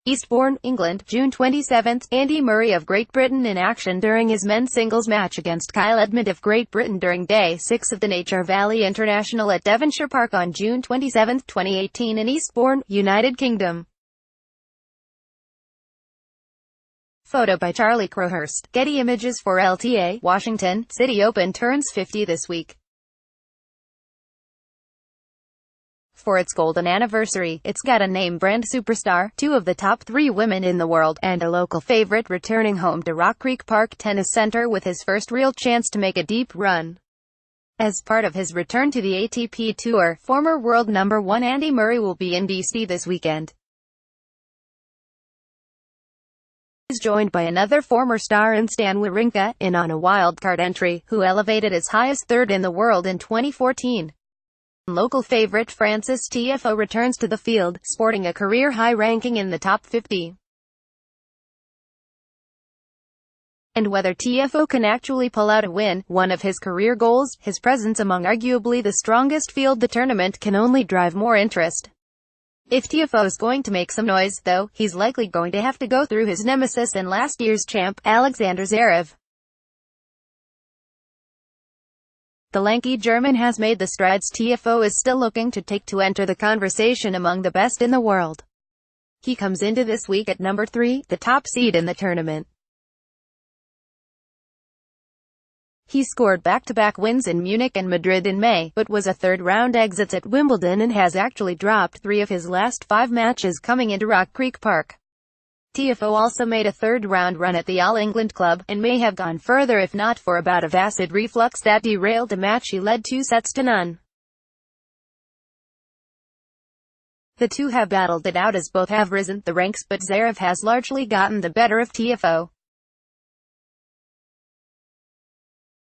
Eastbourne, England, June 27. Andy Murray of Great Britain in action during his men's singles match against Kyle Edmund of Great Britain during Day 6 of the Nature Valley International at Devonshire Park on June 27, 2018 in Eastbourne, United Kingdom. Photo by Charlie Crowhurst. Getty Images for LTA, Washington. Citi Open turns 50 this week. For its golden anniversary, it's got a name brand superstar, 2 of the top 3 women in the world, and a local favorite returning home to Rock Creek Park Tennis Center with his first real chance to make a deep run. As part of his return to the ATP Tour, former world number 1 Andy Murray will be in DC this weekend. He's joined by another former star in Stan Wawrinka, in on a wildcard entry, who elevated as high as 3rd in the world in 2014. Local favorite Frances Tiafoe returns to the field, sporting a career-high ranking in the top 50. And whether Tiafoe can actually pull out a win, one of his career goals, his presence among arguably the strongest field the tournament can only drive more interest. If Tiafoe is going to make some noise, though, he's likely going to have to go through his nemesis and last year's champ, Alexander Zverev. The lanky German has made the strides Tiafoe is still looking to take to enter the conversation among the best in the world. He comes into this week at number 3, the top seed in the tournament. He scored back-to-back wins in Munich and Madrid in May, but was a third-round exit at Wimbledon and has actually dropped 3 of his last 5 matches coming into Rock Creek Park. Tiafoe also made a third-round run at the All England Club, and may have gone further if not for a bout of acid reflux that derailed a match he led 2-0. The two have battled it out as both have risen the ranks, but Zverev has largely gotten the better of Tiafoe.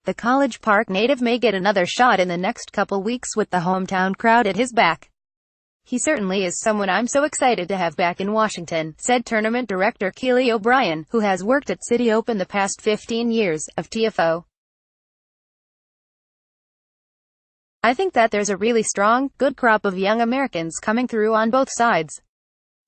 The College Park native may get another shot in the next couple weeks with the hometown crowd at his back. He certainly is someone I'm so excited to have back in Washington, said tournament director Keely O'Brien, who has worked at Citi Open the past 15 years, of Tiafoe. I think that there's a really strong, good crop of young Americans coming through on both sides.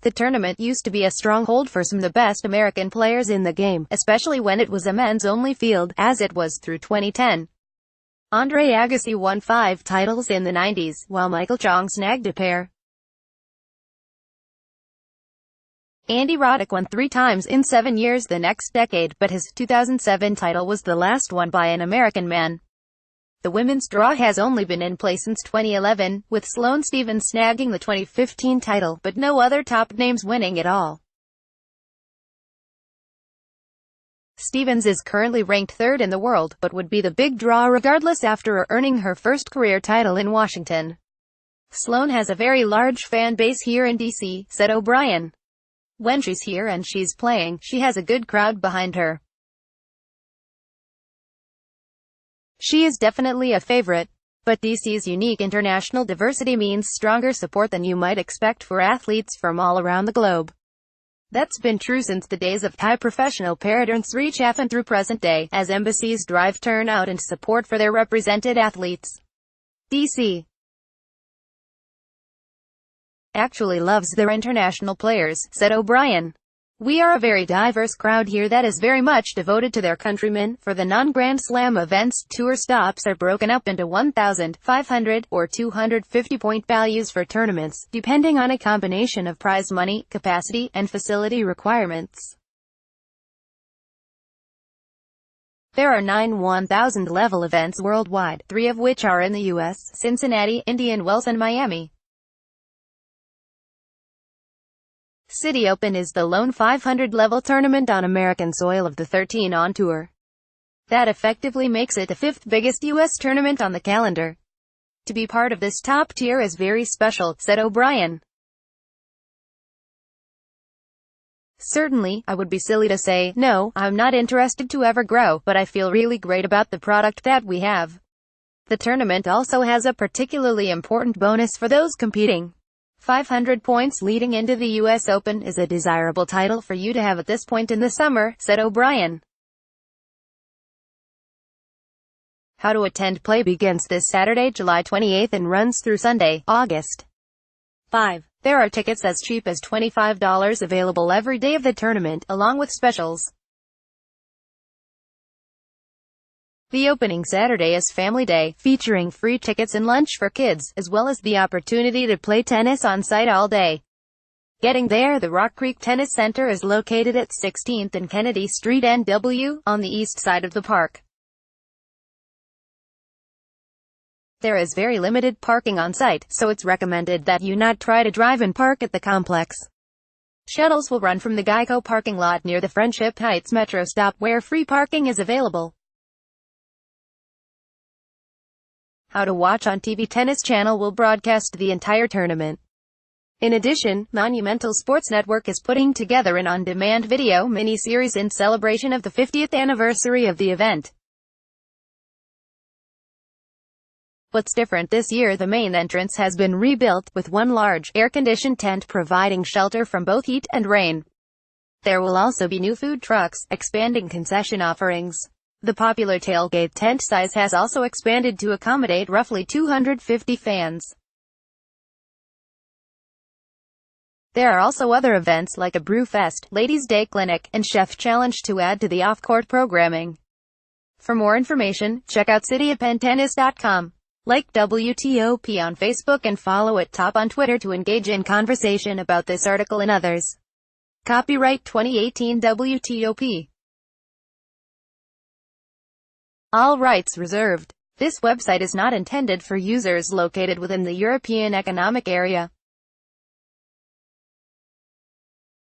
The tournament used to be a stronghold for some of the best American players in the game, especially when it was a men's-only field, as it was through 2010. Andre Agassi won 5 titles in the 90s, while Michael Chong snagged a pair. Andy Roddick won 3 times in 7 years the next decade, but his 2007 title was the last one by an American man. The women's draw has only been in play since 2011, with Sloane Stephens snagging the 2015 title, but no other top names winning at all. Stephens is currently ranked 3rd in the world, but would be the big draw regardless after earning her first career title in Washington. Sloane has a very large fan base here in DC, said O'Brien. When she's here and she's playing, she has a good crowd behind her. She is definitely a favorite. But DC's unique international diversity means stronger support than you might expect for athletes from all around the globe. That's been true since the days of high professional paradance reach and through present day, as embassies drive turnout and support for their represented athletes. DC actually loves their international players, said O'Brien. We are a very diverse crowd here that is very much devoted to their countrymen. For the non-Grand Slam events, tour stops are broken up into 1,500 or 250-point values for tournaments, depending on a combination of prize money, capacity, and facility requirements. There are 9 1,000-level events worldwide, 3 of which are in the U.S., Cincinnati, Indian Wells and Miami. Citi Open is the lone 500-level tournament on American soil of the 13 on tour. That effectively makes it the 5th biggest U.S. tournament on the calendar. To be part of this top tier is very special, said O'Brien. Certainly, I would be silly to say, no, I'm not interested to ever grow, but I feel really great about the product that we have. The tournament also has a particularly important bonus for those competing. 500 points leading into the U.S. Open is a desirable title for you to have at this point in the summer, said O'Brien. How to attend play begins this Saturday, July 28 and runs through Sunday, August 5. There are tickets as cheap as $25 available every day of the tournament, along with specials. The opening Saturday is Family Day, featuring free tickets and lunch for kids, as well as the opportunity to play tennis on site all day. Getting there, the Rock Creek Tennis Center is located at 16th and Kennedy Street NW, on the east side of the park. There is very limited parking on site, so it's recommended that you not try to drive and park at the complex. Shuttles will run from the Geico parking lot near the Friendship Heights Metro stop, where free parking is available. How to watch on TV. Tennis Channel will broadcast the entire tournament. In addition, Monumental Sports Network is putting together an on-demand video mini-series in celebration of the 50th anniversary of the event. What's different this year? The main entrance has been rebuilt, with one large, air-conditioned tent providing shelter from both heat and rain. There will also be new food trucks, expanding concession offerings. The popular tailgate tent size has also expanded to accommodate roughly 250 fans. There are also other events like a Brew Fest, Ladies' Day Clinic, and Chef Challenge to add to the off-court programming. For more information, check out cityopentennis.com. Like WTOP on Facebook and follow at Top on Twitter to engage in conversation about this article and others. Copyright 2018 WTOP. All rights reserved. This website is not intended for users located within the European Economic Area.